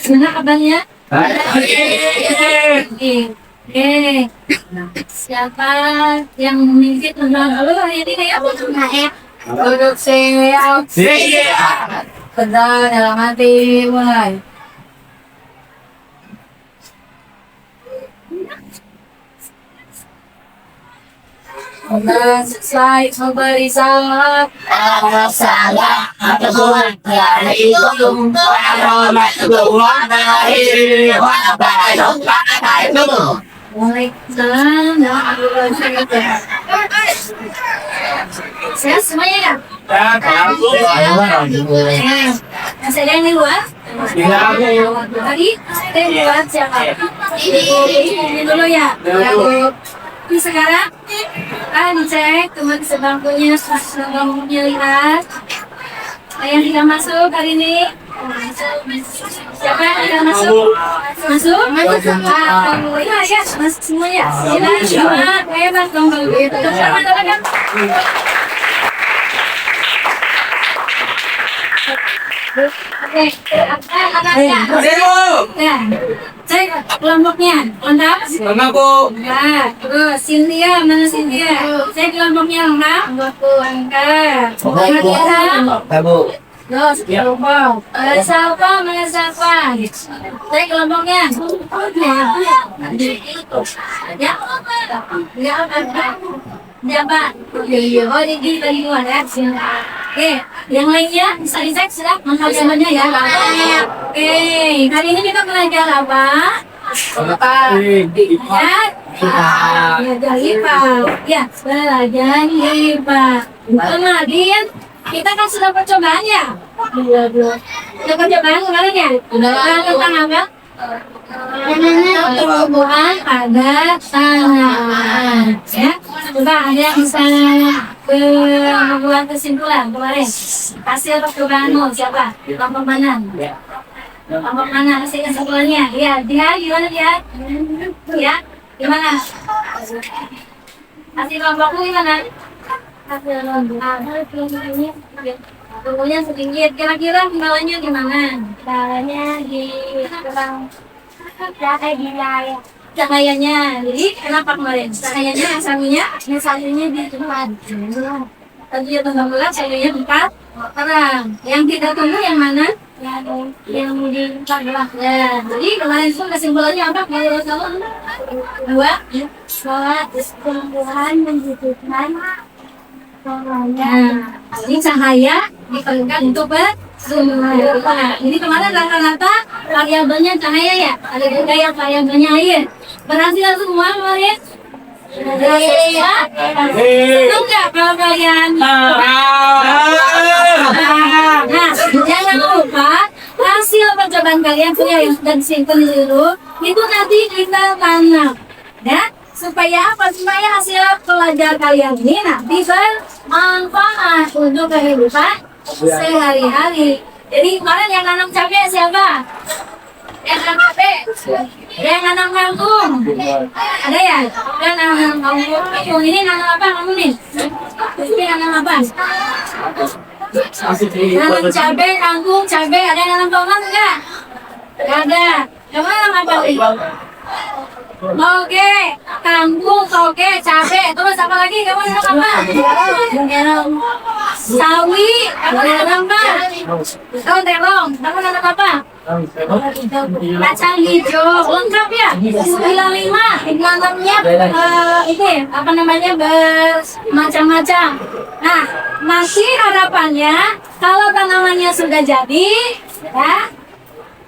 Mana kabarnya? Siapa yang memimpin tentang lu hari ini ya? Duduk siap. Tenang dalam hati, mulai. Selesai memberi salam. Salah atau buat dari itu orang kedua dari apa itu Waalaikumsalam. Sehat semuanya ya? Masih ada yang di luar? Tadi ada yang di luar siapa? Ini dulu ya. Ini sekarang dicek teman sebangkunya sebangkunya lihat. Yang tidak masuk hari ini. Siapa yang tidak masuk? Masuk? Alhamdulillah ya, masuk semuanya. Silakan, hebat dong kalau begitu. Teman-teman. Oke, cek kelompoknya, lengkap? Lengkap, Bu. Nah, terus Cynthia, mana Cynthia? Cek kelompoknya lengkap? Lengkap. Bu. Terus kelompok. Siapa, mana siapa? Cek kelompoknya. Ya, Pak. Oh, di luar ya. Oke, yang lainnya bisa dicek sudah lengkap semuanya ya. Oke, hari ini kita belajar apa? Belajar IPA. Ya, belajar IPA. Kemudian kita kan sudah percobaan ya. Sudah percobaan kemarin ya. Tentang apa? Tumbuhan pada tanaman. Ya, coba ada yang bisa membuat kesimpulan kemarin. Hasil percobaanmu siapa? Kelompok mana? Kelompok mana hasil kesimpulannya? Lihat, gimana lihat? Ya, gimana? Hasil kelompokmu gimana? Hasil kelompoknya sedikit. Kira-kira imbalannya gimana? Imbalannya di kurang cahayanya. Jadi kenapa kemarin? Cahayanya satunya di tempat. Tadinya tenggelam, satunya tempat terang. Yang tidak tumbuh yang mana? Yang di tempat gelap. Ya. Jadi kemarin itu kesimpulannya apa? Menurut kamu? Dua. Bahwa tumbuhan membutuhkan cahaya. Jadi cahaya diperlukan untuk bertumbuh. Ini kemarin rata-rata variabelnya cahaya ya. Ada juga yang variabelnya air. Berhasil semua kemarin? Senang nggak kalau kalian? Nah, jangan lupa hasil percobaan kalian punya yang sudah disimpan dulu. Itu nanti kita tanam, ya. Supaya apa? Supaya hasil pelajaran kalian ini nanti bermanfaat untuk kehidupan sehari-hari. Jadi kemarin yang nanam cabai siapa? Yang nanam cabai? Yang nanam kangkung? Ada ya? Yang nanam kangkung. Ini nanam apa kamu nih? Ini nanam apa? Nanam cabai, kangkung, cabai. Ada yang nanam tomat enggak? Enggak ada. Kamu nanam apa nih? Toge, kangkung, toge, cabai, terus apa lagi? Kamu nanam apa? Sawi, kamu nanam apa? Oh, terong, kamu nanam apa? Kacang hijau, lengkap ya? 95, nanamnya itu apa namanya bermacam-macam. Nah, nanti harapannya kalau tanamannya sudah jadi, ya.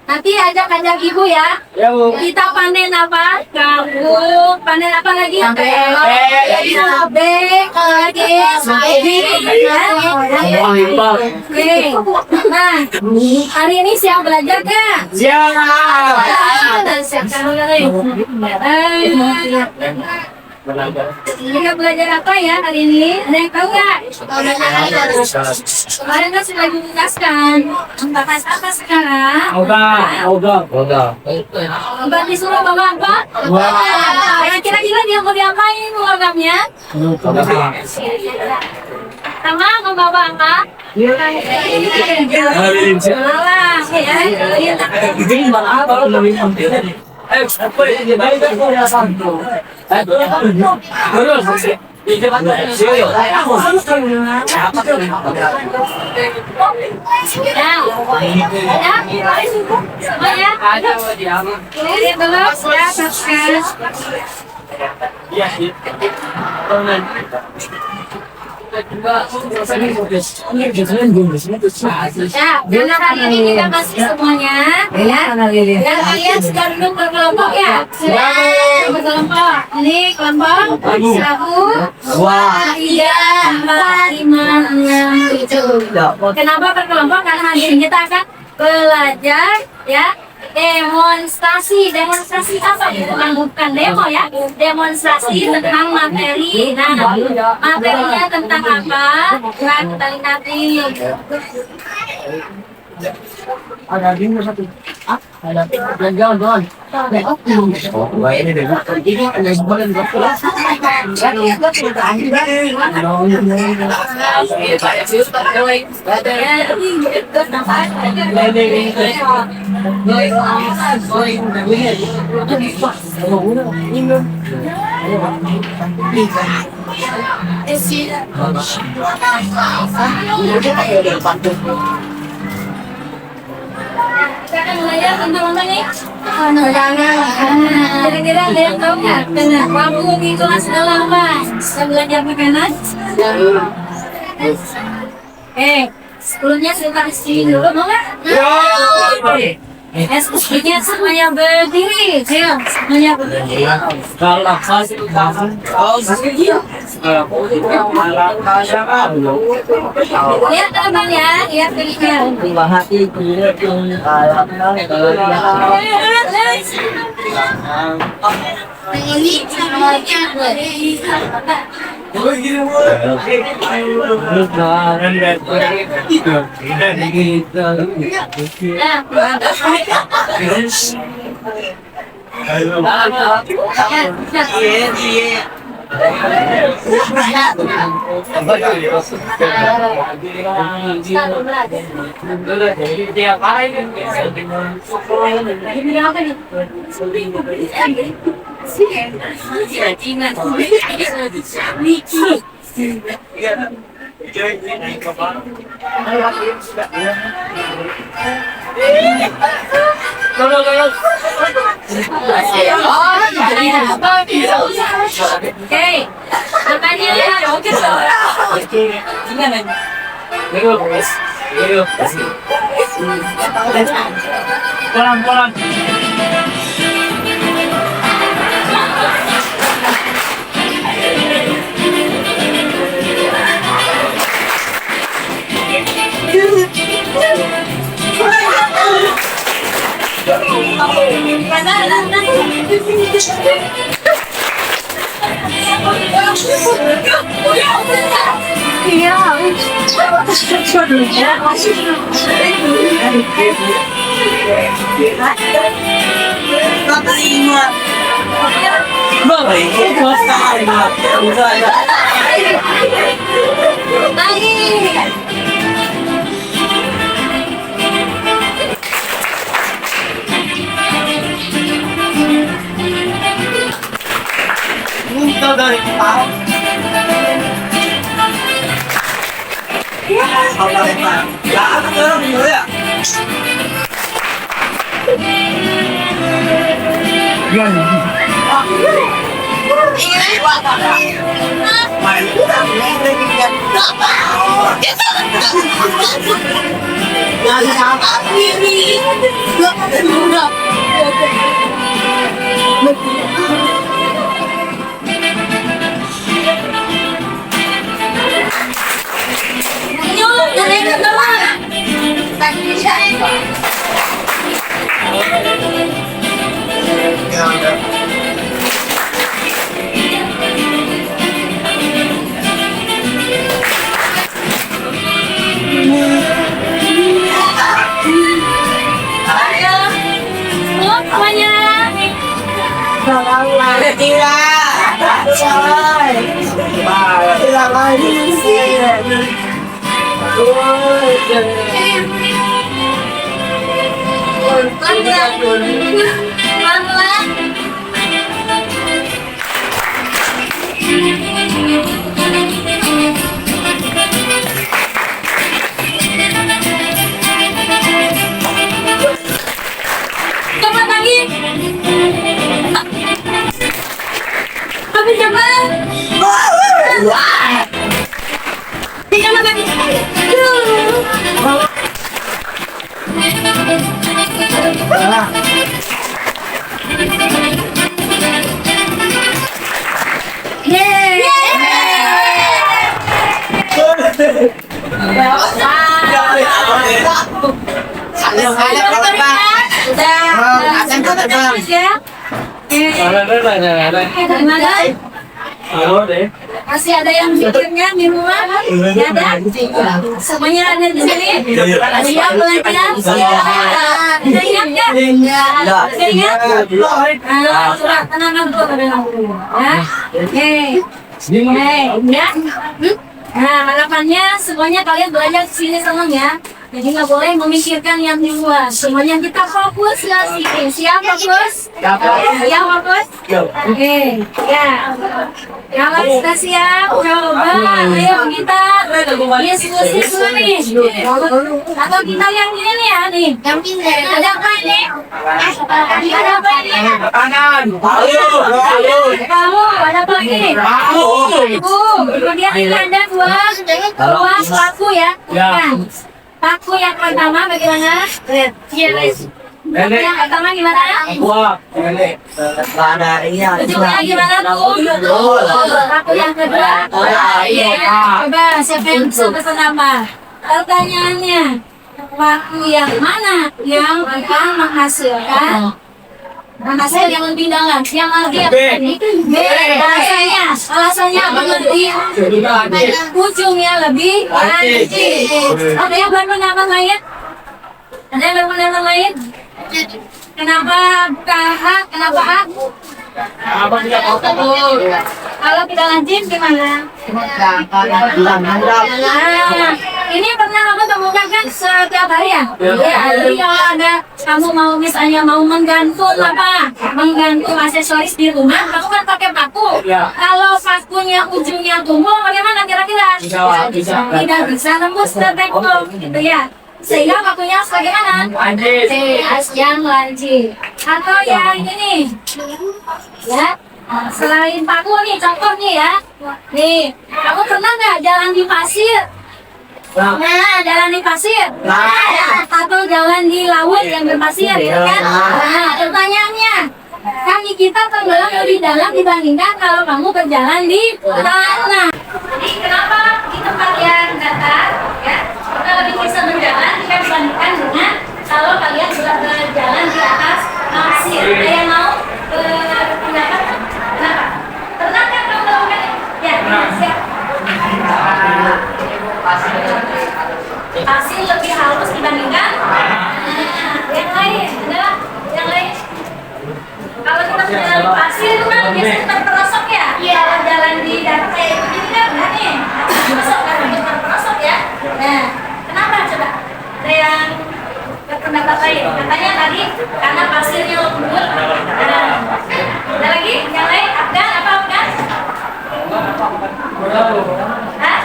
Nanti ajak ibu ya. Ya, Bu. Kita panen apa? Kangkung. Panen apa lagi? Cabai. Lagi. Oke. Nah, hari ini siap belajar kan? Siap. Dan siap Kita belajar apa ya hari ini? Ada yang tahu nggak? Kemarin kan sudah dijelaskan. Membahas apa sekarang? Udah. Mbak disuruh bawa apa? Kira-kira dia mau diapain programnya? Sama membawa apa? Ya, karena hari ini kita masih semuanya, ya. Dan kalian sudah duduk berkelompok ya? Sudah berkelompok. Ini kelompok 1, 2, 3, 4, 5, 6, 7. Kenapa berkelompok? Karena hari ini kita akan belajar, ya. Demonstrasi apa ya? Bukan demo ya, demonstrasi tentang materi. Nah, materinya tentang apa? Nah, kita nanti. Ada bingung satu. Ada jalan. Ini deh. Ini ada sebulan berapa? Kita akan belajar tentang apa nih? Kira-kira ada yang tahu nggak? Kamu di kelas apa? Kita belajar makanan? Sebelumnya sebentar sini dulu, mau nggak? Sebelumnya semuanya berdiri, ya, semuanya berdiri. Lihat teman ya, lihat kalian. Ini semuanya berdiri. Pelan-pelan. Dari kepala. semuanya. Pelan-pelan. Cepat lagi. Tapi cepat. Jangan lagi. Masih ada yang pikirnya di rumah? Ya ada? Semuanya ada di sini? Siap belajar? Bisa ingat nggak? Bisa ingat? Surat tenangkan dulu. Ya? Oke. Ya? Nah, harapannya semuanya kalian belajar di sini senang ya. Jadi nggak boleh memikirkan yang di luar. Semuanya kita fokus ke sini. Siap fokus? Siap fokus? Oke. Ya. Kalau sudah siap, coba ayo kita diskusi dulu nih. Atau kita yang ini nih ya nih. Yang pindah. Ada apa ini? Ada apa ini? Kanan. Kamu ada apa ini? Kemudian ada dua paku ya. Bukan. Paku yang pertama bagaimana? Nenek. Yang pertama gimana? Wah, nenek. Ujungnya gimana tuh? Paku yang kedua? Coba siapa yang bisa pesan apa? Pertanyaannya, paku yang mana yang akan menghasilkan hasil yang lebih dalam? Yang lebih B. Alasannya apa lebih? Ujungnya lebih lancip. Ada yang berpendapat lain? Ada yang berpendapat lain? Kenapa bukan A? Kenapa A? Apa tidak fokus? Kalau tidak lancip gimana? Ini pernah kamu temukan kan setiap hari ya? Jadi kalau ada kamu mau misalnya mau menggantung apa? Menggantung aksesoris di rumah, kamu kan pakai paku. Kalau pakunya ujungnya tumpul, bagaimana kira-kira? Tidak bisa tembus ke tembok, gitu ya. Sehingga pakunya harus bagaimana? Yang lancip. Atau yang ini, ya. Selain paku nih, contoh nih ya. Nih, kamu pernah nggak jalan di pasir? Nah, jalan di pasir. Atau jalan di laut yang berpasir, kan? Nah, pertanyaannya, kaki kita tenggelam lebih dalam dibandingkan kalau kamu berjalan di tanah. Jadi kenapa di tempat yang datar, ya, kita lebih bisa berjalan jika dibandingkan dengan kalau kalian berjalan di atas pasir. Ada yang mau berpendapat? Kenapa? Pernah kan kamu melakukan ini? Ya, siap. Pasir lebih halus dibandingkan yang lain. Adalah yang lain. Kalau kita berjalan di pasir itu kan biasanya terperosok ya. Kalau jalan di darat kayak begini kan enggak nih. Terperosok kan terperosok ya. Nah, kenapa coba? Ada yang berpendapat lain? Katanya tadi karena pasirnya lembut. Ada lagi? Yang lain? Afgan apa Afgan? Hah?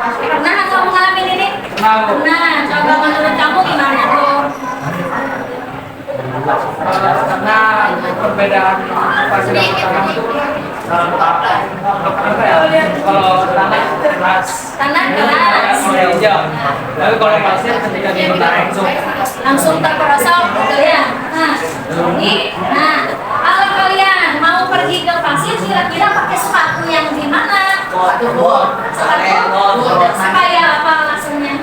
Pernah atau mengalami ini? Pernah. Coba menurut kamu gimana tuh? Karena perbedaan pasir yang pertama itu kalau tanah keras, Tanah keras. hijau. Tapi kalau pasir ketika dibakar Langsung terperosok gitu ya. Nah, kalau kalian mau pergi ke pasir kira-kira pakai sepatu yang gimana? Sepatu supaya apa maksudnya?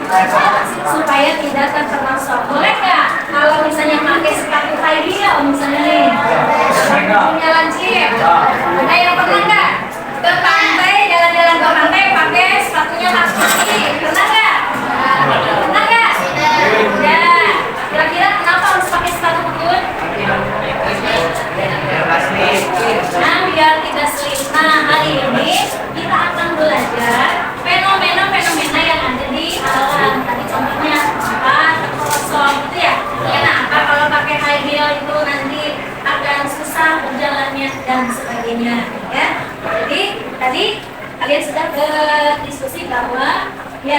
Supaya tidak terperosok. Boleh nggak? Kalau misalnya pakai sepatu high heel misalnya nih, punya lancip. Ada yang pernah nggak ke pantai, jalan-jalan ke pantai pakai sepatunya kaki? Pernah nggak? Pernah nggak? Ya. Kira-kira kenapa harus pakai sepatu boot?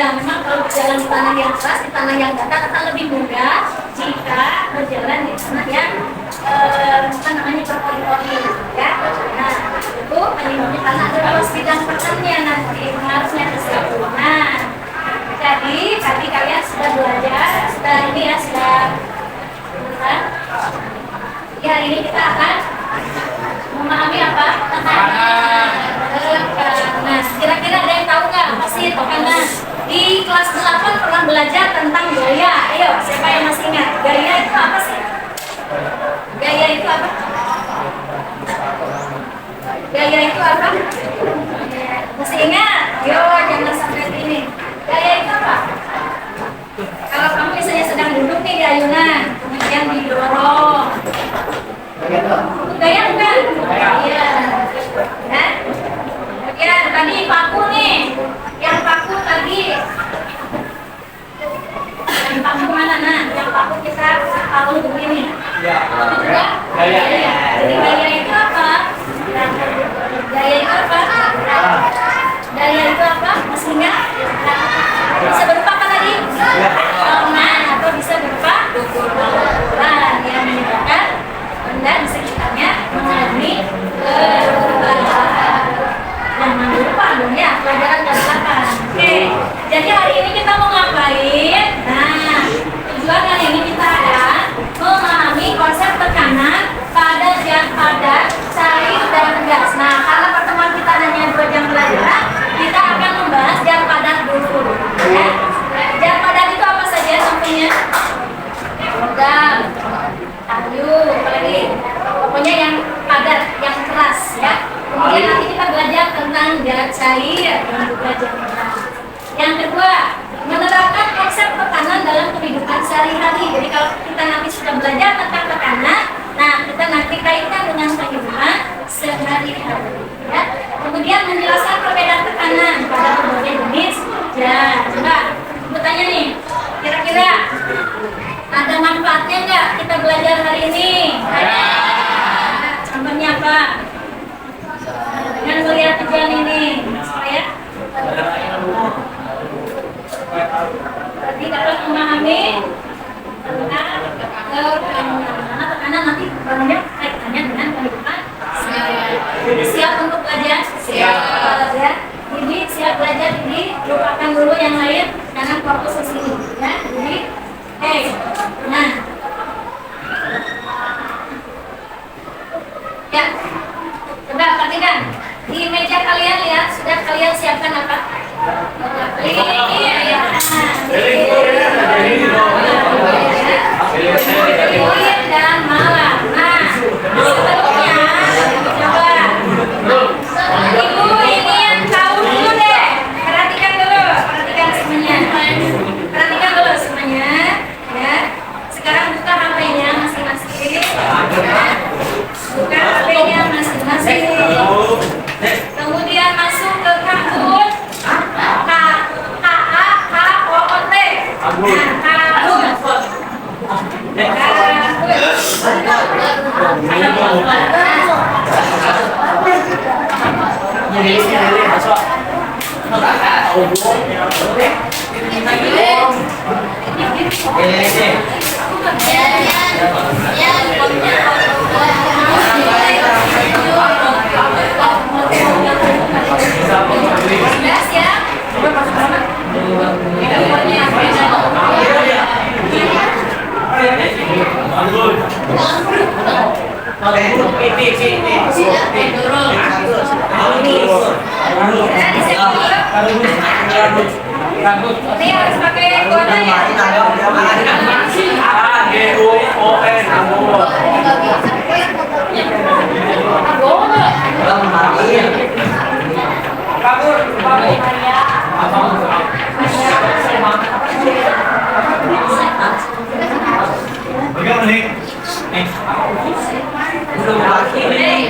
Ya, memang kalau berjalan di tanah yang keras, di tanah yang datar akan lebih mudah jika berjalan di tanah yang apa namanya berpori-pori, ya. Nah, itu penyebabnya karena ada luas bidang pertanian nanti harusnya tersebut. Nah, jadi tadi kalian sudah belajar, sudah ini ya sudah. Ya, hari ini kita akan memahami apa? Tekanan. Nah, kira-kira ada yang tahu nggak apa sih tekanan? Di kelas 8 pernah belajar tentang gaya. Ayo, siapa yang masih ingat? Gaya itu apa sih? Gaya itu apa? Gaya itu apa? Masih ingat? Yo, jangan sampai ini. Gaya itu apa? Kalau kamu misalnya sedang duduk nih di ayunan, kemudian didorong. Gaya bukan? Iya. Nah, kemudian tadi paku nih. Yang paku tadi. Yang paku mana? Nah, yang paku kita paku begini. Itu juga gaya. Jadi gaya itu apa? Gaya itu apa? Gaya itu apa? Masih ingat? Bisa berupa apa tadi? Nah, atau bisa berupa ukuran yang menyebabkan benda di sekitarnya mengalami perubahan. Jangan lupa dong ya, pelajaran kelas 8. Oke, jadi hari ini kita mau ngapain? Nah, tujuan hari ini kita akan memahami konsep tekanan pada zat padat, cair, dan gas. Nah, karena pertemuan kita hanya 2 jam pelajaran, kita akan membahas zat padat dulu. Ya. Zat padat itu apa saja contohnya? Logam, kayu, apalagi pokoknya yang padat, yang keras ya. Kemudian nanti kita belajar tentang zat cair dan juga zat gas. Yang kedua, menerapkan konsep tekanan dalam kehidupan sehari-hari. Jadi kalau kita nanti sudah belajar tentang tekanan, nah kita nanti kaitkan dengan kehidupan sehari-hari. Ya. Kemudian menjelaskan perbedaan tekanan pada berbagai jenis. Ya, coba bertanya nih, kira-kira ada manfaatnya nggak kita belajar hari ini? Ada. Contohnya apa? Dengan melihat tujuan ini, supaya tadi dapat memahami tentang tekanan nanti banyak kaitannya dengan kehidupan sehari-hari. Jadi siap untuk belajar? Siap. Ya. Jadi siap belajar, jadi lupakan dulu yang lain karena fokus ke sini. Ya. Jadi, nah, ya, coba perhatikan di meja kalian lihat sudah kalian siapkan apa? Lilin dan malam. Nah, sebelumnya coba ibu ini yang tahu dulu deh. Perhatikan semuanya. Perhatikan dulu semuanya. Ya. Sekarang buka HP-nya masing-masing. Ya. Buka HP-nya masing-masing. Kemudian masuk ke Kahoot. K-A-H-O-O-T. Nah, Kahoot. Ini harus pakai kode ya.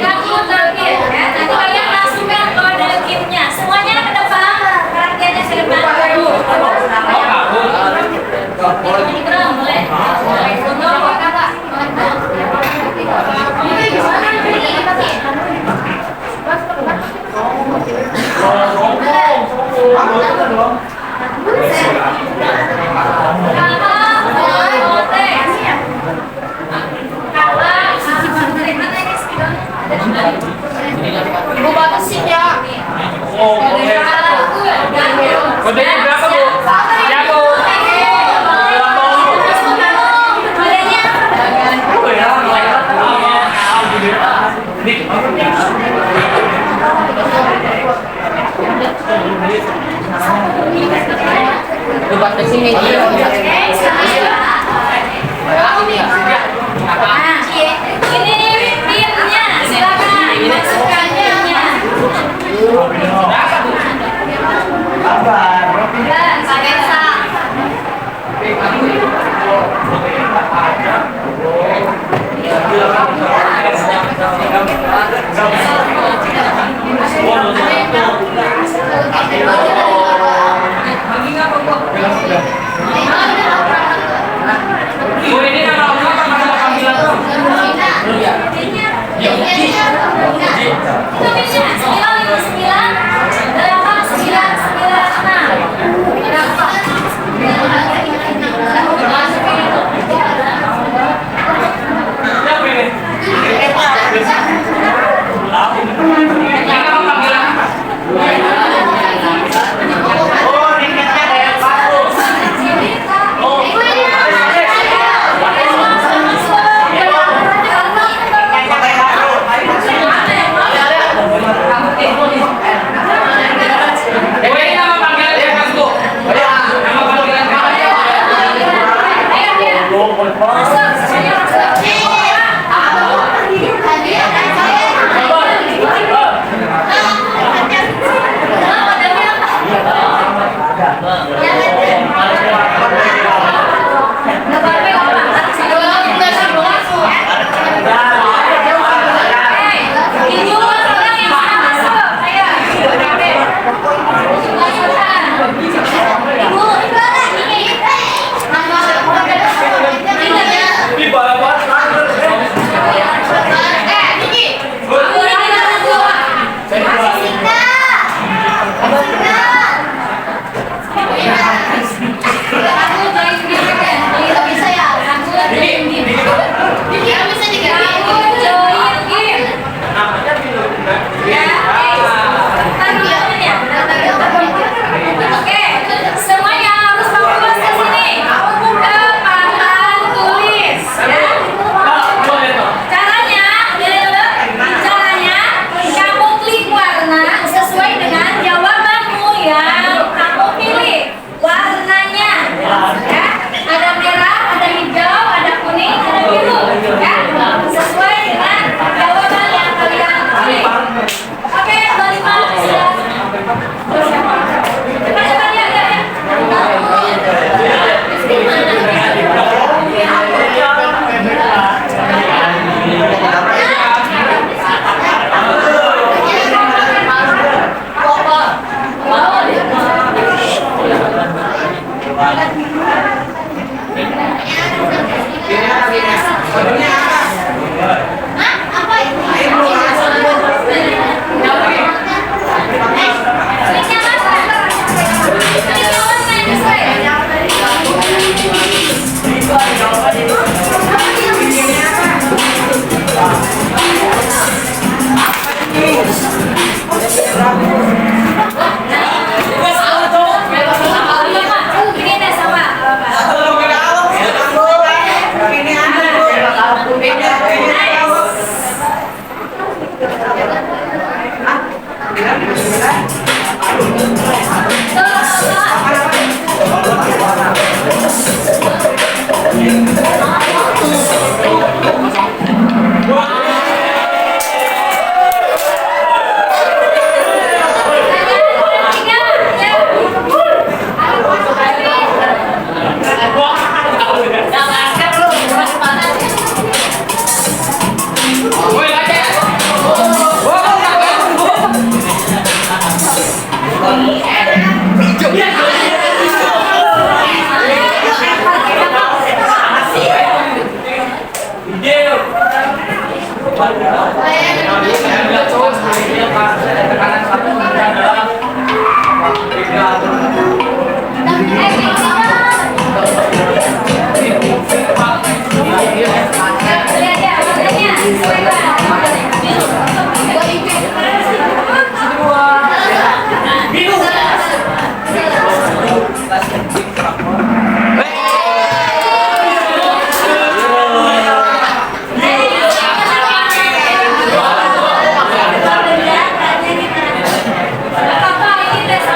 Kamu terkir ya. Nanti kalian masukkan kode KIM-nya. Semuanya ke depan. Perhatiannya ke depan. Ini berapa boleh? Nah, ini pinnya, silakan masukkan pinnya. Pakai sak. Apa ini desa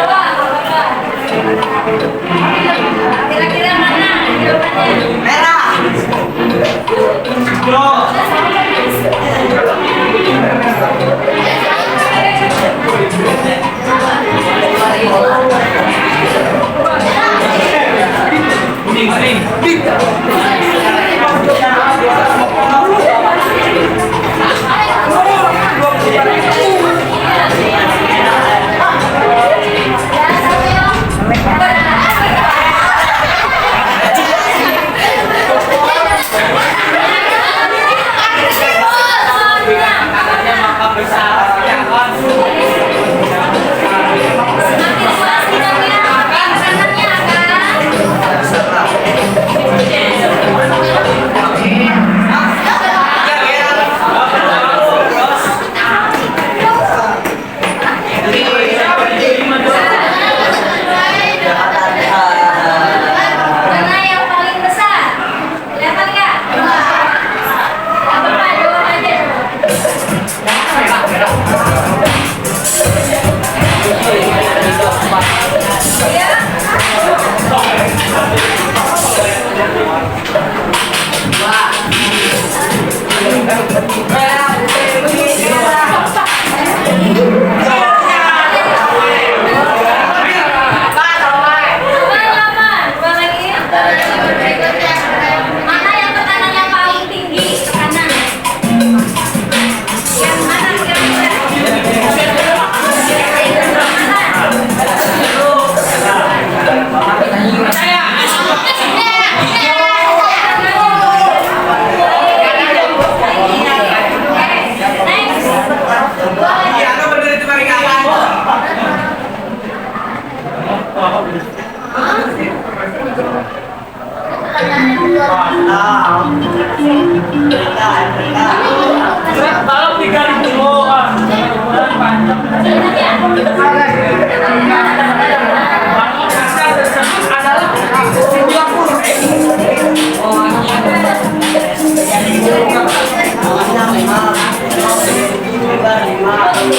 Luasnya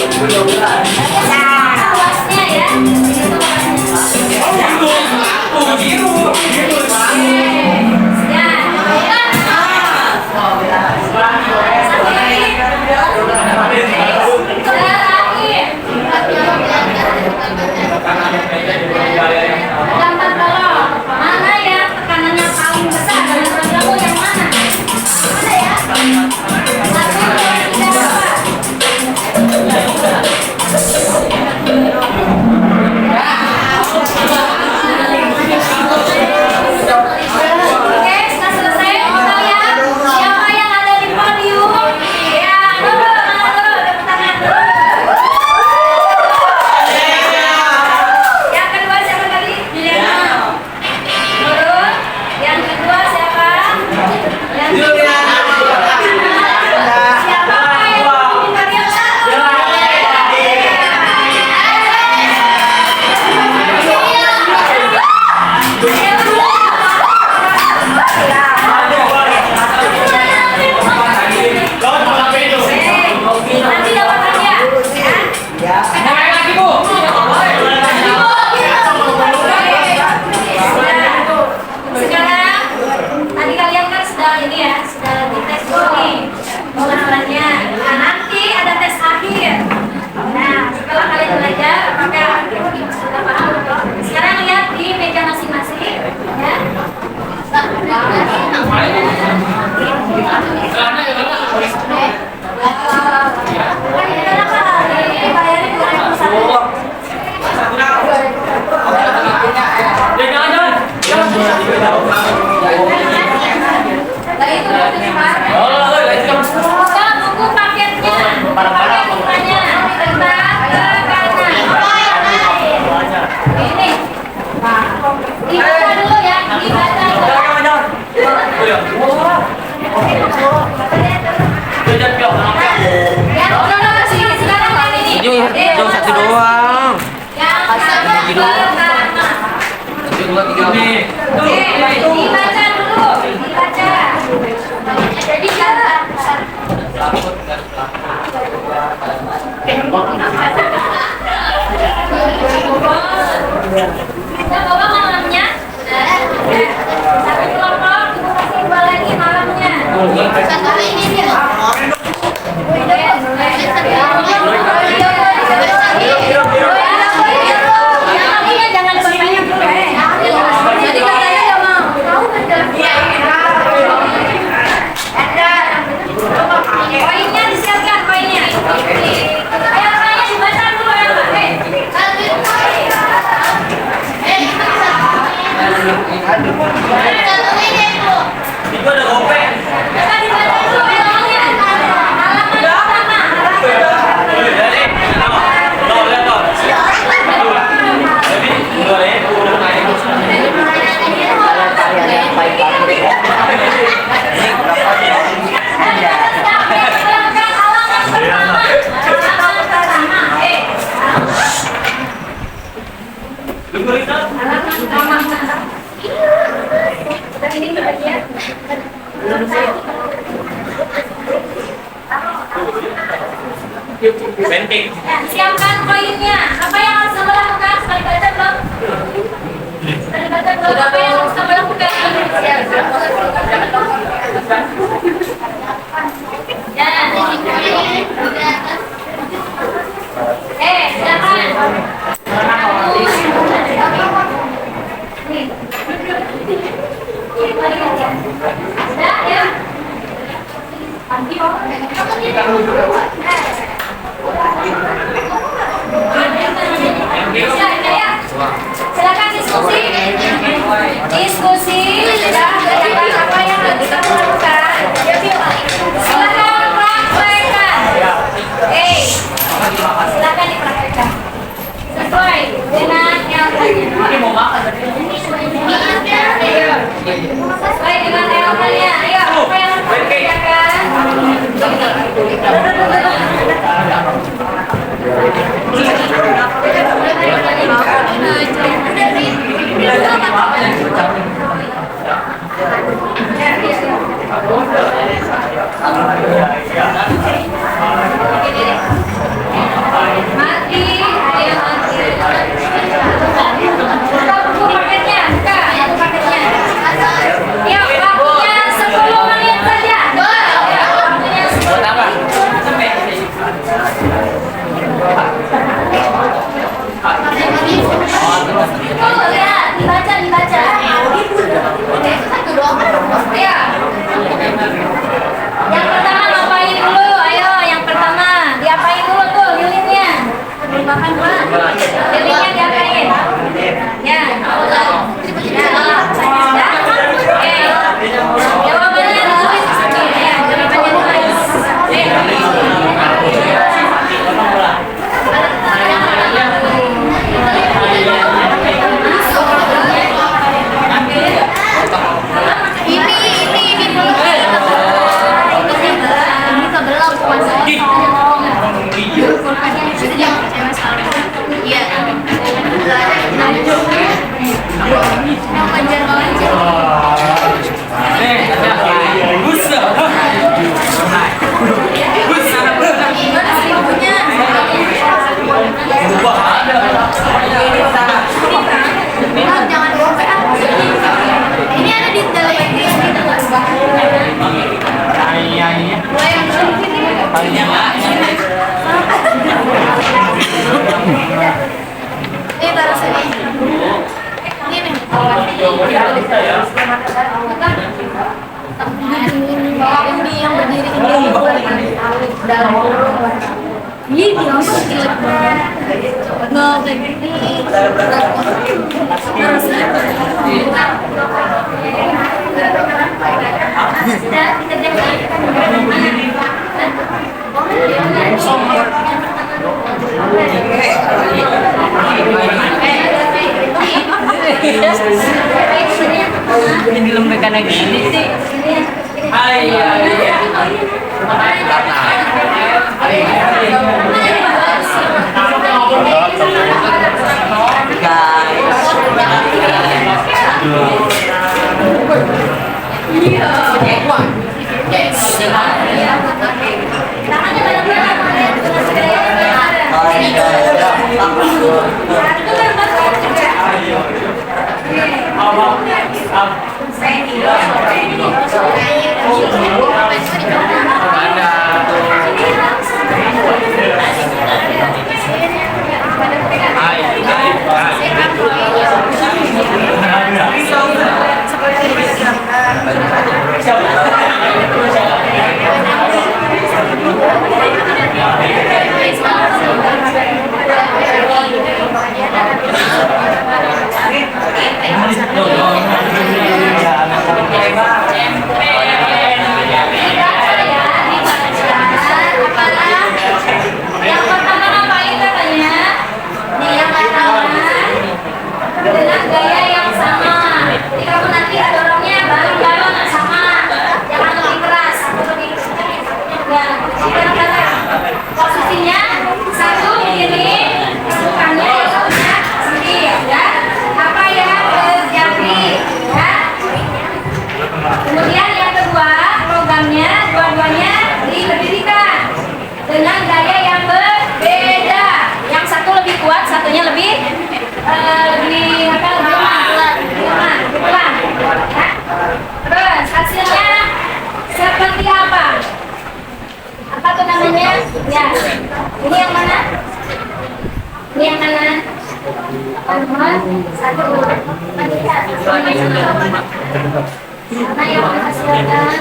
ya. Itu gambar kalau mana ya tekanannya paling besar dalam programmu yang mana? Ada ya? Satu, dua, tiga, oke, sudah selesai. Kita lihat siapa yang ada di podium. Ya, dulu, mana dulu, tepuk tangan dulu. Yang kedua siapa tadi? Nurul. Yang kedua siapa? Siapa yang kalian satu? Nanti dapat hadiah, ya. Sekarang tadi kalian kan sudah ini ya, sudah dites dulu nih penghafalnya. Nah, nanti ada tes akhir. Nah, setelah kalian belajar, apakah sudah paham? Sekarang lihat di meja masing-masing, ya. Dibayarin 2.000. Dari itu buka buku paketnya, paket bukannya tentang tekanan. Ini, dibaca dulu ya, dibaca dulu. Ya, udah sini sekarang yang ini. Jom satu doang. Yang pertama. Dibaca dulu, dibaca. Jadi jalan. Udah bawa malamnya? Satu kelompok, ibu kasih 2 lagi malamnya. Jangan banyak dulu. Jadi katanya nggak mau. Poinnya disiapkan poinnya. Ayo poinnya dibaca dulu ya Pak. Itu ada gope. Coba dibaca dulu poinnya. Halaman pertama. Siapkan poinnya. Apa yang harus kamu lakukan? Sudah dibaca belum? Sudah dibaca belum? Apa yang harus kamu lakukan? Silakan. Sudah ya? Silakan diskusi. Diskusi. Apa yang harus kamu lakukan? Silakan praktekkan. Silakan dipraktekkan sesuai dengan yang sesuai dengan yang ayo apa yang harus dikerjakan? Ini ada di dalam ini taruh sini. Ini yang berdiri ini dalam ini langsung jelek banget. Nggak kayak gini. Terus Jadi lembaga lagi ini sih. posisinya satu begini, bukannya satunya sendiri, ya. Apa ya terjadi, ya. Kemudian yang kedua, programnya dua-duanya diberdirikan dengan gaya yang berbeda. Yang satu lebih kuat, satunya lebih lemah. Ya. Terus hasilnya seperti apa? Apa tuh namanya? Ya, ini yang mana? Ini yang mana? Satu. Mana yang menghasilkan?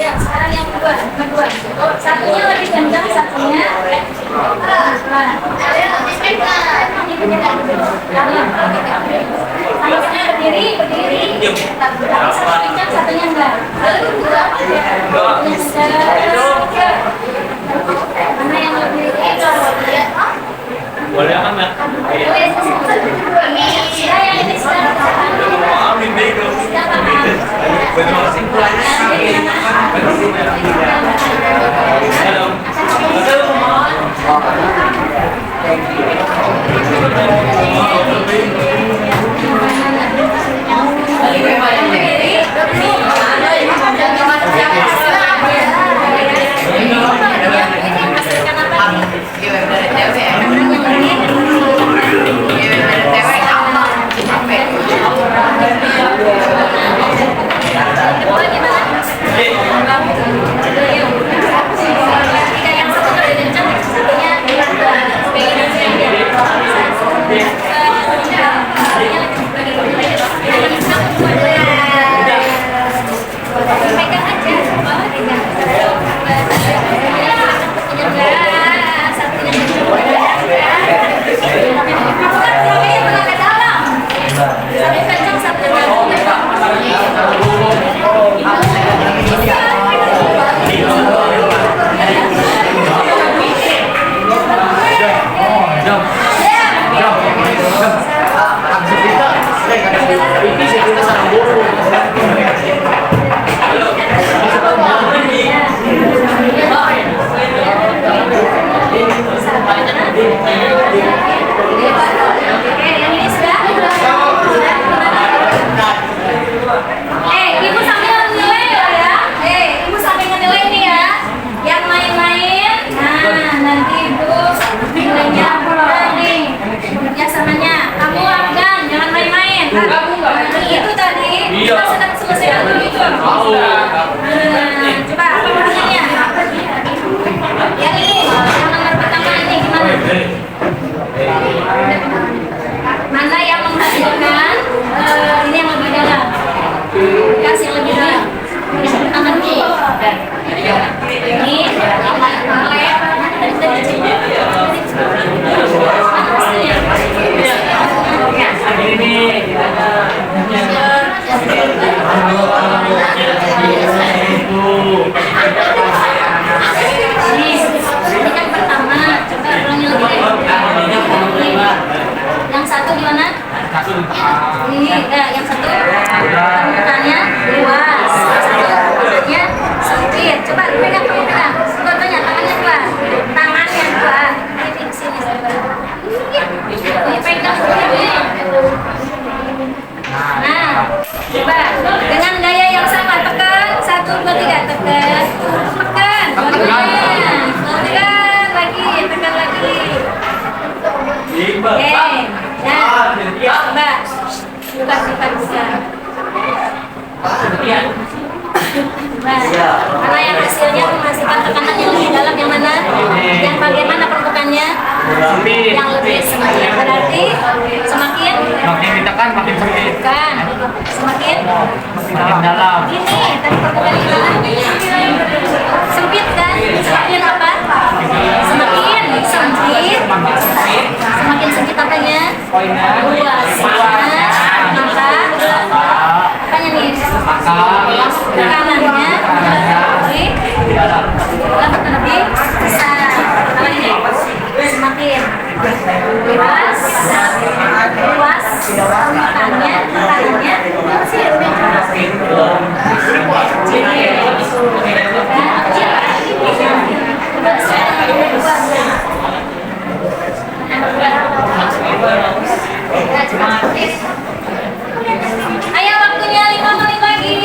Ya, sekarang yang kedua. Satunya lebih kencang, satunya satunya berdiri. Satunya kencang, satunya enggak. Mana yang lebih Boleh kan ya? Coba apa pertanyaannya? Yang ini, yang nomor pertama ini gimana? Mana yang menghasilkan ini yang lebih dalam? Kasih yang lebih dalam. Yang pertama ini. Ini ini kan pertama, coba ulangi lagi. Yang satu gimana? Ini, yang satu permukaannya luas, yang satu permukaannya sempit. Coba pegang, pegang. Contohnya tangannya dua, tangannya dua. Ini di sini saudara. Pegang begini. Nah, coba dengan gaya yang sama tekan 1, 2, 3 tekan, tekan, tekan lagi, tekan lagi. Oke, nah, coba buka. Nah, mana yang hasilnya menghasilkan tekanan yang lebih dalam yang mana? Yang bagaimana permukaannya? Yang lebih sempit. Berarti semakin ditekan makin sempit. bukan, semakin Dalam. ini tadi permukaan gimana? Sempit kan? Semakin apa? Semakin sempit. Semakin sempit apanya? Luas. Maka apanya nih? Tekanannya lebih besar. Apa ini? Semakin luas, permukaannya, tekanannya ayo waktunya 5 menit lagi.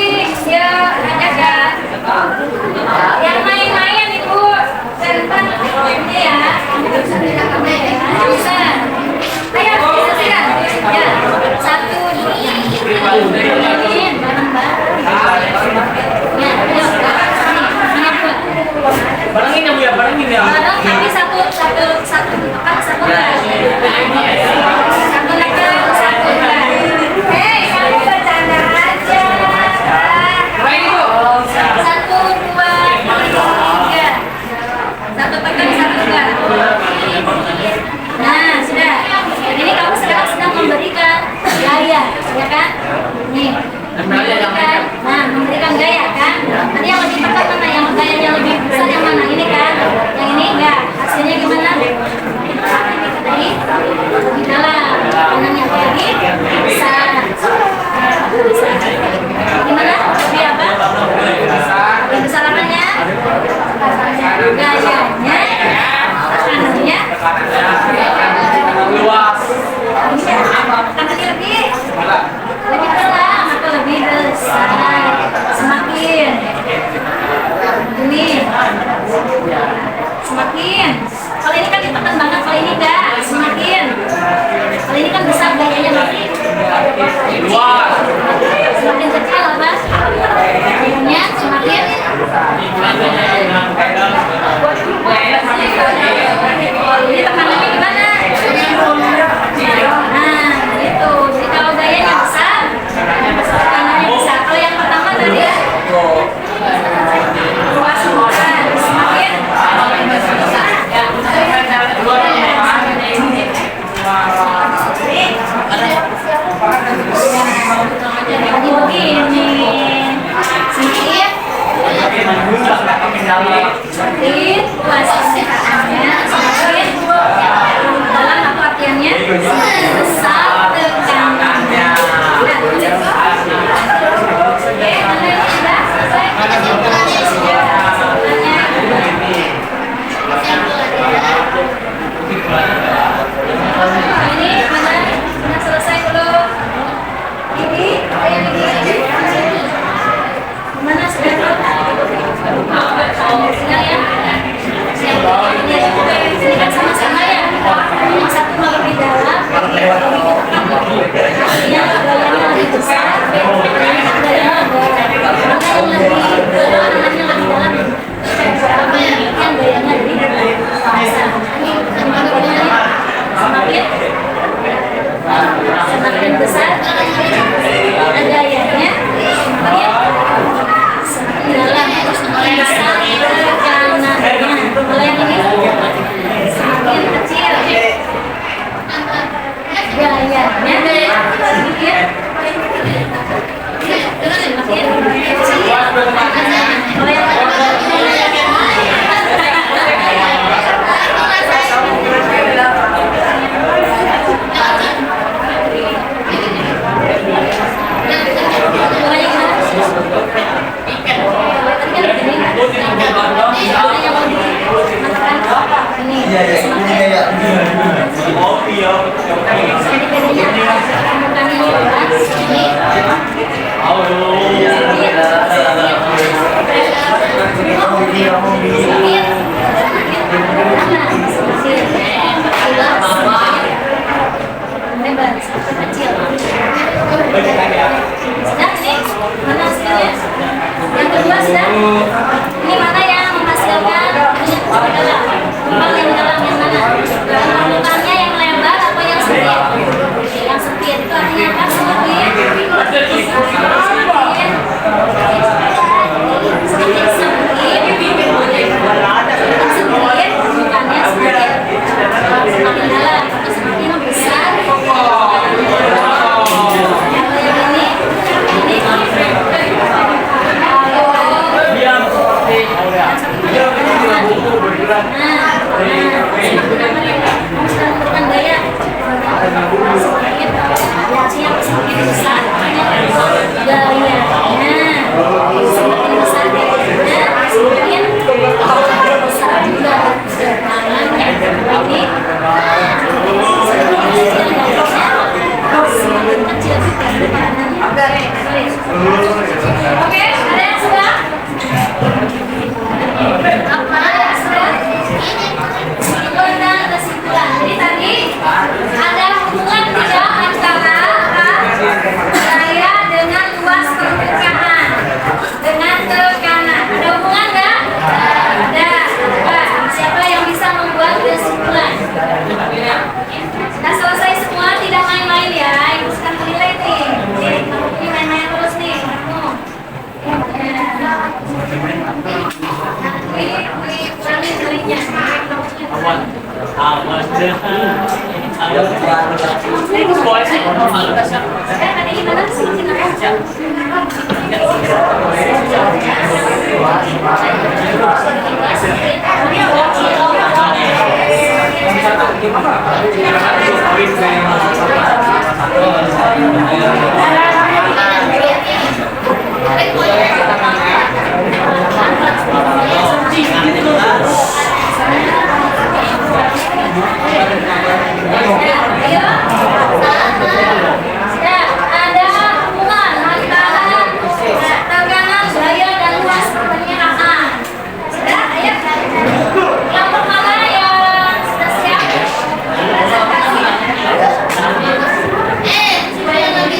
Ya, ada. Yang main-main ibu tentang ini ya. Bisa. Ayo, silakan. Ya, 1, 2, 3. Ini bareng-bareng. Ya, ayo. Barengin ya Bu ya, barengin ya. Bareng tapi satu tekan, satu enggak. Satu tekan, satu enggak. Hei, kamu bercanda aja. Main Bu. 1, 2, 3. Satu tekan, satu enggak. Nah, sudah. Jadi ini kamu sekarang sedang memberikan gaya, ya kan? Nih. Memberikan, memberikan gaya kan? Tadi yang lebih tepat mana? Yang gayanya lebih besar yang mana? Ini kan? Yang ini enggak. Hasilnya gimana? Tadi lebih dalam. Kanannya lagi besar. Gimana? Lebih apa? Lebih besar apanya? Gayanya. Kanannya. Luas. Kanannya lebih dalam atau lebih besar. Semakin ini semakin kalau ini kan ditekan banget, kalau ini enggak semakin, kalau ini kan besar gayanya lebih Luas. semakin kecil apa gayanya semakin ini tekanannya gimana? Nah gitu, jadi kalau gayanya besar tekanannya besar. Kalau yang pertama tadi luas bukan semakin jadi begini sedikit semakin luas tekanannya semakin dalam apa artiannya besar tekanannya. Oke, mana ini sudah selesai? Ini mana sudah selesai belum? Ini yang ini mana sudah belum? Sudah ya? Siap. Ini kan sama-sama ya. Yang satu lebih dalam, Ada gimana sih? Ada hubungan antara tekanan gaya dan luas penyerahan. Sudah, ayo. Yang pertama yang sudah siap. Sebenarnya tadi.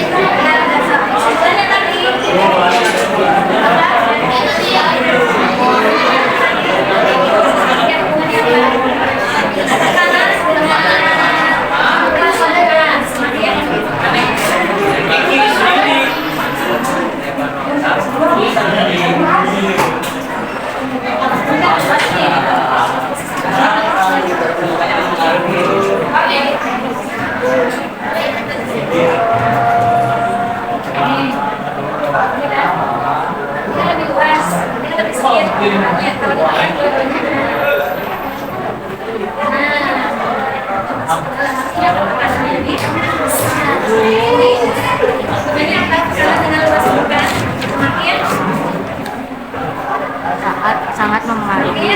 Sangat mempengaruhi.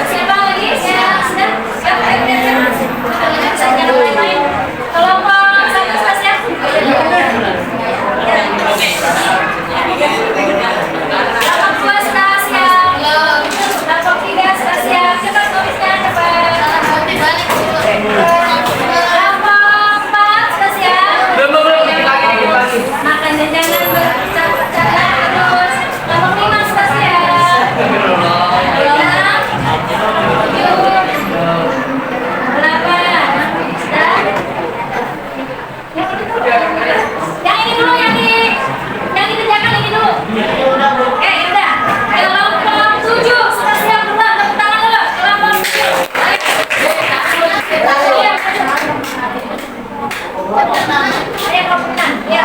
Siapa lagi? Sudah? Kelompok satu sudah siap? Kelompok dua sudah siap? Kelompok tiga sudah siap? Cepat tulisnya, cepat. Kelompok empat sudah siap? Makan jajanan bercakap-cakap terus. Kelompok lima sudah siap? Yang ini dulu, yang dikerjakan ini dulu. Oke, udah. Kelompok 7 sudah siap buat tepuk tangan dulu. Kelompok 7. Ayo kelompok 6. Ya.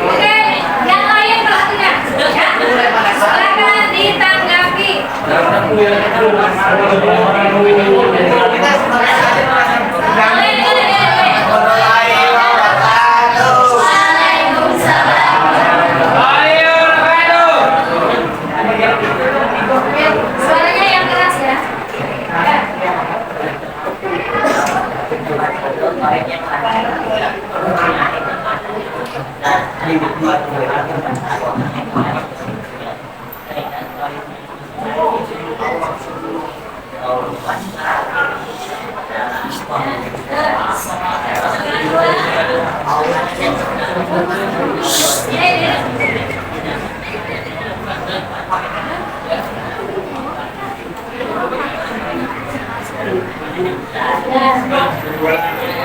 Oke, yang lain waktunya. Ya. Silakan ditanggapi. Suaranya yang keras ya.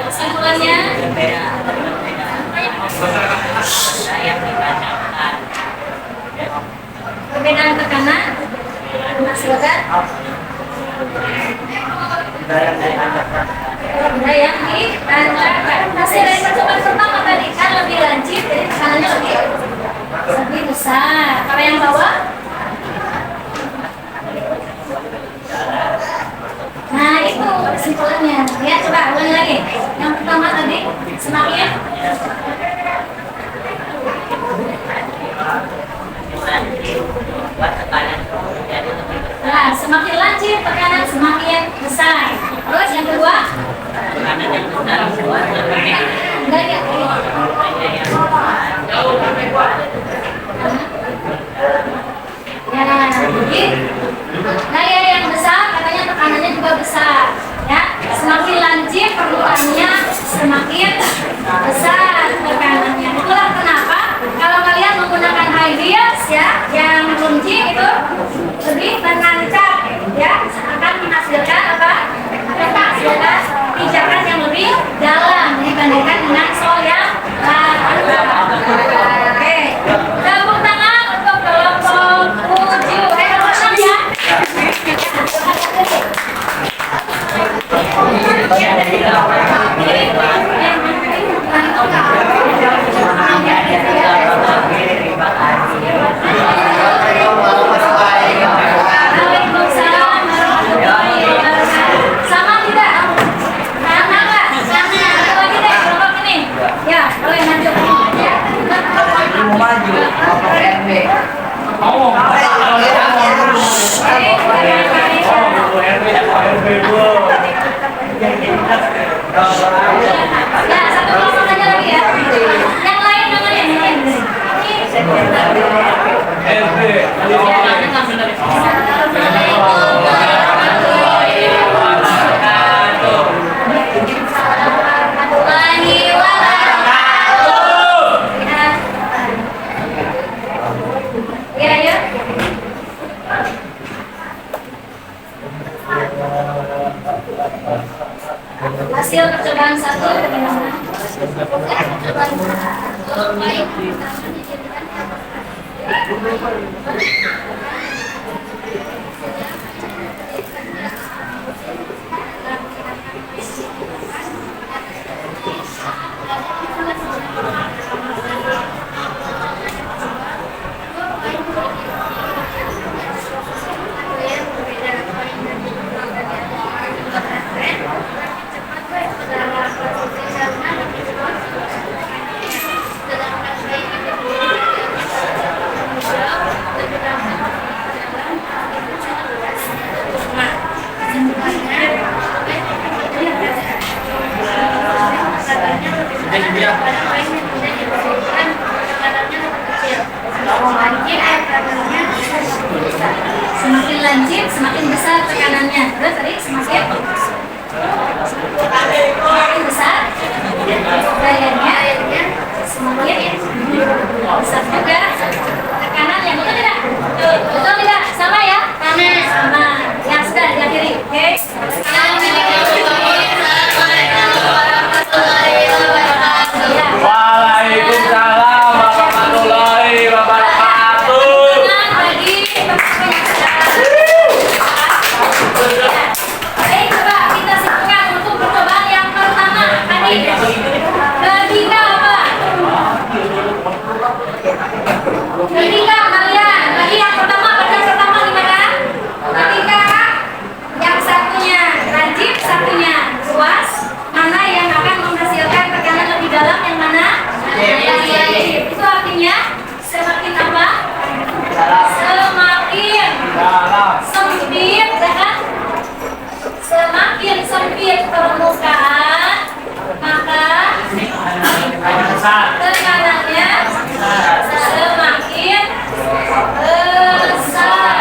Kesimpulannya, perbedaan tekanan, silakan. Yang ditanyakan hasil dari percobaan pertama tadi kan lebih lancip, jadi tekanannya lebih besar. Kalau yang bawah, nah itu kesimpulannya. Ya coba ulangi lagi. Yang pertama tadi semakin tekanan semakin lancip, tekanan semakin besar. Terus yang kedua, enggak ya? Ya, jadi daya yang besar katanya tekanannya juga besar. Ya, semakin lancip permukaannya semakin besar tekanannya. Itulah kenapa kalau kalian menggunakan high heels ya, yang runcing itu lebih menancap ya, akan menghasilkan apa? Akan menghasilkan pijakan yang lebih dalam dibandingkan dengan sol yang lain. Oke, tepuk tangan untuk kelompok 7. Kelompok 6 ya. Waalaikumsalam warahmatullahi wabarakatuh. Sama tidak? Sama nggak? Sama. Satu lagi deh, kelompok ini. Ya, boleh maju. Ya. Mau maju, mau RB. Ya, satu kelompok aja lagi ya. Yang lain namanya yang lain. Warahmatullahi wabarakatuh. Ya, ya. Hasil percobaan satu bagaimana? Baik. Semakin lancip, semakin besar tekanannya. Terus tadi semakin besar dayanya, semakin besar juga tekanannya. Betul tidak? Betul tidak? Sama ya? Sama. Yang sudah diakhiri. Oke. Waalaikumsalam warahmatullahi wabarakatuh. Baik, coba kita simpulkan untuk percobaan yang pertama tadi. Ketika apa? Ketika kalian tadi yang pertama gimana? Ketika yang satunya lancip, satunya luas, mana yang akan menghasilkan tekanan lebih dalam, yang mana? Yang lancip. Itu artinya semakin apa? Semakin sempit, ya kan? Semakin sempit permukaan, maka tekanannya semakin besar.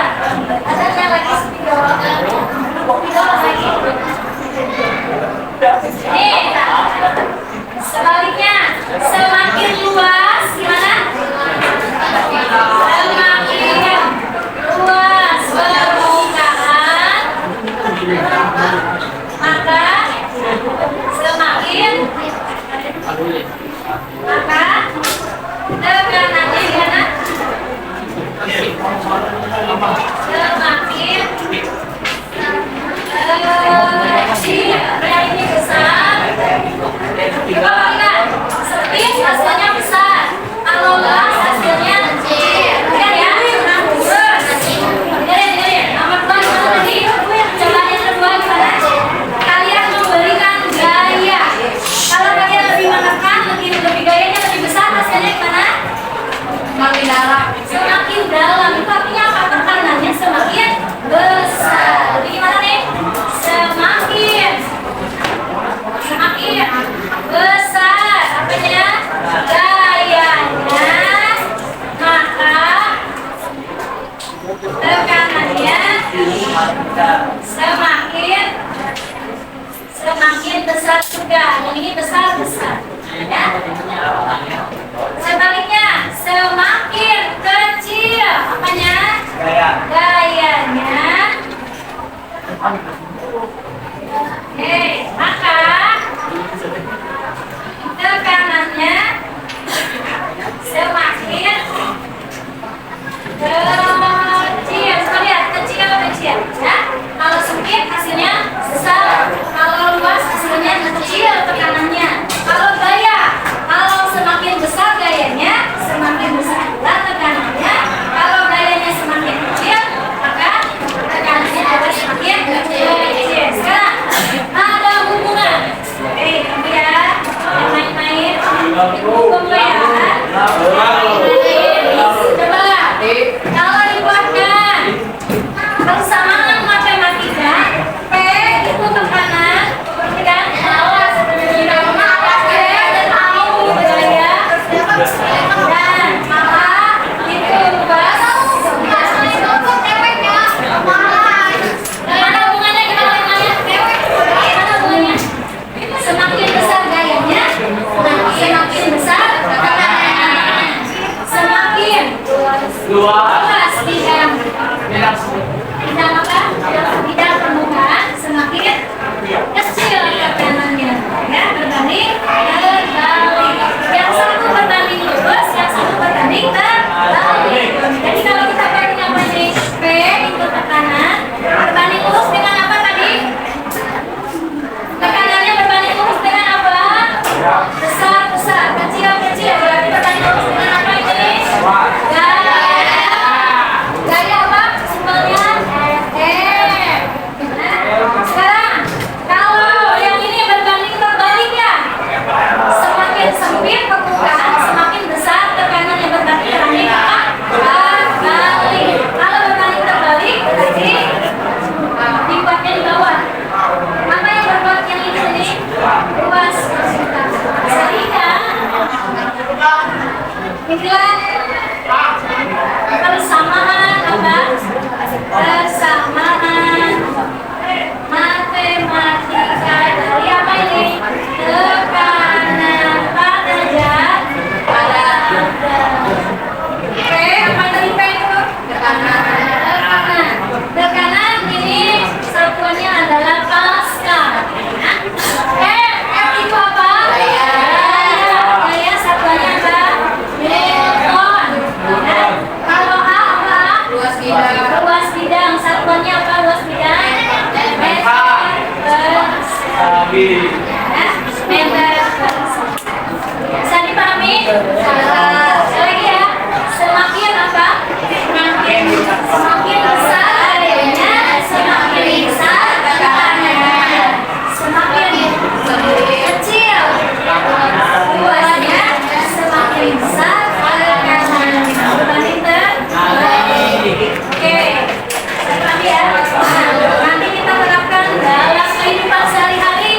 Ada yang lagi spidol lagi. Nih, sebaliknya semakin luas, gimana? Semakin luas permukaan, maka semakin tekanannya gimana? Semakin kecil. Ini besar. Coba lihat, sempit hasilnya besar, kalau luas hasilnya kecil. Kan ya? Dengerin. Nomor 2 gimana tadi? Percobaan yang kedua gimana? Kalian memberikan gaya. Kalau kalian lebih menekan, lebih gayanya lebih besar, hasilnya gimana? Semakin dalam. Semakin dalam. Itu artinya apa? Tekanannya semakin besar. tegak. Yang ini besar-besar. Ya. Sebaliknya, semakin kecil apanya? Gayanya. Oke, maka tekanannya semakin kecil. Coba lihat, kecil. Ya. Kalau sempit hasilnya besar. Kalau luas hasilnya kecil tekanannya. Kalau gaya, kalau semakin besar gayanya, semakin besar pula tekanannya. Kalau gayanya semakin kecil, maka tekanannya juga semakin kecil. Sekarang ada hubungan. Kamu ya, main-main. Hukum ya. Coba, kalau dibuatkan persamaan matematika, P itu tekanan, dan awas, P dan I gaya, dan A itu luas. Gimana hubungannya? Semakin besar gayanya, semakin besar tekanannya. Semakin luas bidang apa? Bidang permukaan semakin kecil tekanannya. Ya, berbanding terbalik. Yang satu berbanding lurus, yang satu berbanding terbalik. Jadi kalau kita banding apa ini? P itu tekanan berbanding lurus dengan apa tadi? Tekanannya berbanding lurus dengan apa? Besar-besar, kecil-kecil. Berarti berbanding lurus dengan apa ini? Gaya. Gaya apa? Simbolnya sekarang kalau yang ini berbanding terbalik ya, semakin sempit permukaan semakin besar tekanan yang berbanding apa? Terbalik. Kalau berbanding terbalik berarti dibuatnya di bawah. Apa yang berbuat yang ini sini? Luas. Sehingga inilah persamaan apa? Persamaan matematika dari apa ini? Tekanan pada zat pada P apa tadi P itu? Tekanan ini satuannya adalah Pascal. F itu apa? Gaya satuannya apa? Newton. Kalau A apa? Luas bidang satuannya apa? Luas bidang meter persegi. Bisa dipahami? Lagi ya. Semakin apa? Semakin besar gayanya, semakin besar tekanannya. Semakin kecil luasnya, semakin besar tekanannya. Berbanding terbalik. Oke. Tapi ya, nanti kita terapkan dalam kehidupan sehari-hari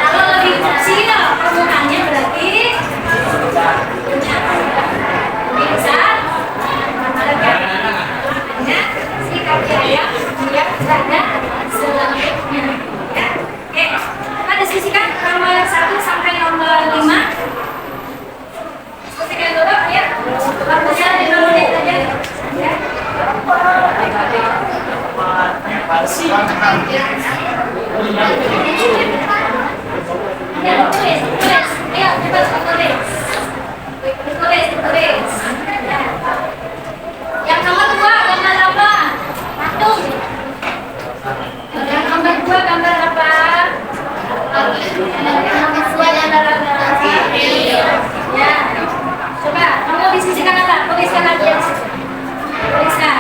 Kalau lebih kecil permukaannya berarti lebih besar. Hanya si kaki ayam dia berada selanjutnya. Ya, oke. Ada sisihkan nomor 1 sampai nomor 5. Sisihkan dulu ya. Bagusnya di nomor aja. Ya. Ya, tulis. Ayo, cepat tulis. Tulis. Ya. Yang nomor 2 gambar apa? Patung. Yang nomor 2 gambar apa? Yang nomor 2 gambar apa? Ya. Coba, kamu disisikan apa? Tuliskan lagi ya. Tuliskan.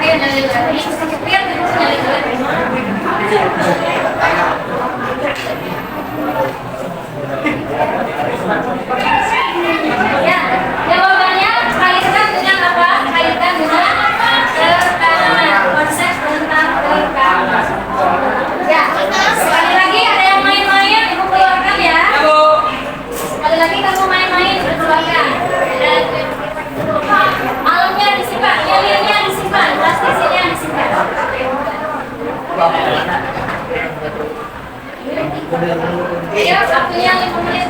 Ayo, nyali lagi. Lihat nyali lagi. Ya, jawabannya kaitkan dengan apa? Kaitkan dengan tekanan. Konsep tentang tekanan. Ya, sekali lagi ada yang main-main, ibu keluarkan ya. Sekali lagi kamu main-main, keluarkan. Malamnya disimpan, lilin-nya disimpan, plastiknya disimpan. Ya, waktunya 5 menit.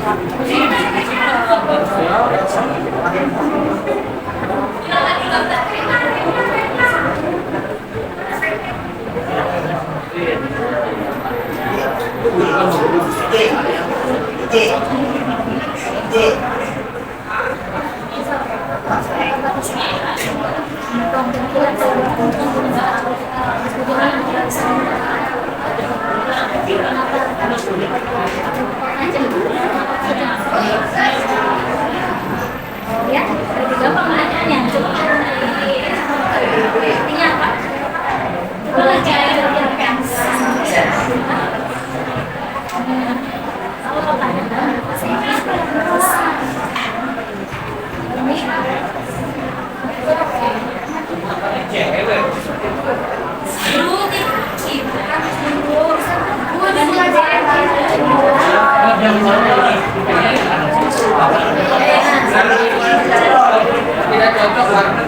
Ya, gampang nanyanya. Artinya apa? Belajarkan. Tidak cocok banget.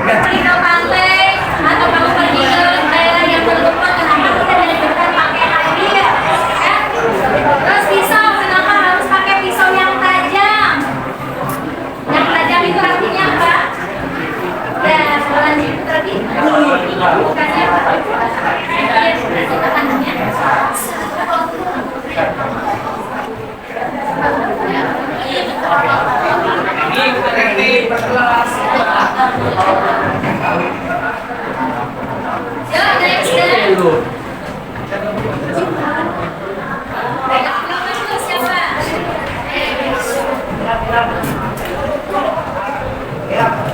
Pergi ke pantai atau kamu pergi ke daerah yang berlumpur, kenapa kita dianjurkan pakai air? Ya? Terus pisau, kenapa harus pakai pisau yang tajam? Yang tajam itu artinya apa? Dan lanjut tadi bukannya apa? Tekanannya. Ini berarti berkelas. Ya, next. Siapa?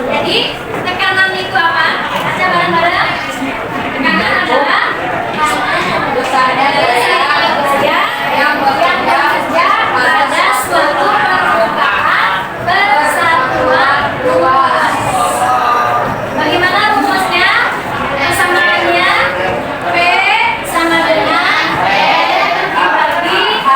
Jadi tekanan itu apa? Baca bareng-bareng. Tekanan adalah pada bekerja yang bekerja pada suatu permukaan bersatuan luas. Bagaimana rumusnya? Persamaannya P sama dengan N dibagi H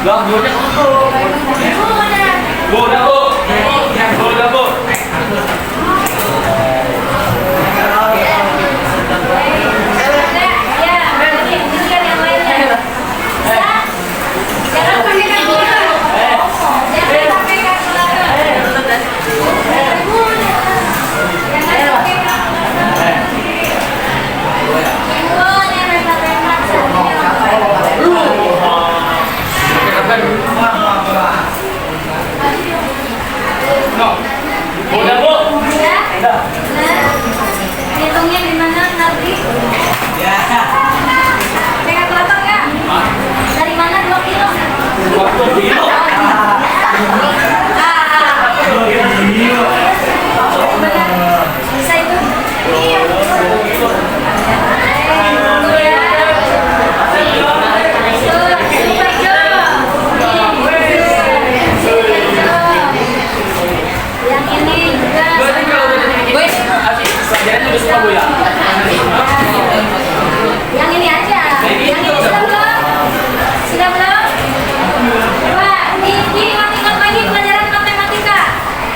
Lah, buahnya utuh. Bu, udah bu. Bu, udah bu. Udah bu. Hitungnya di mana nanti? Pegang kelotok ya? Dari mana 2 kilo? Waktu kilo. Bisa itu? Iya. Yang ini juga. Yang ini aja. Yang ini sudah belum? Sudah belum? Coba diingat-ingat lagi pelajaran matematika.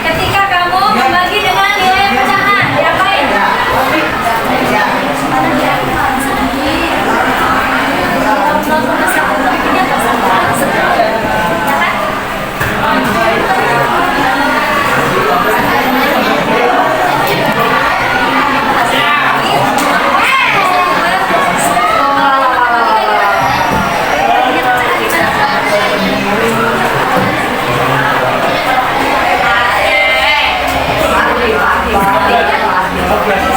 Ketika kamu membagi dengan nilai pecahan, diapain? Oke.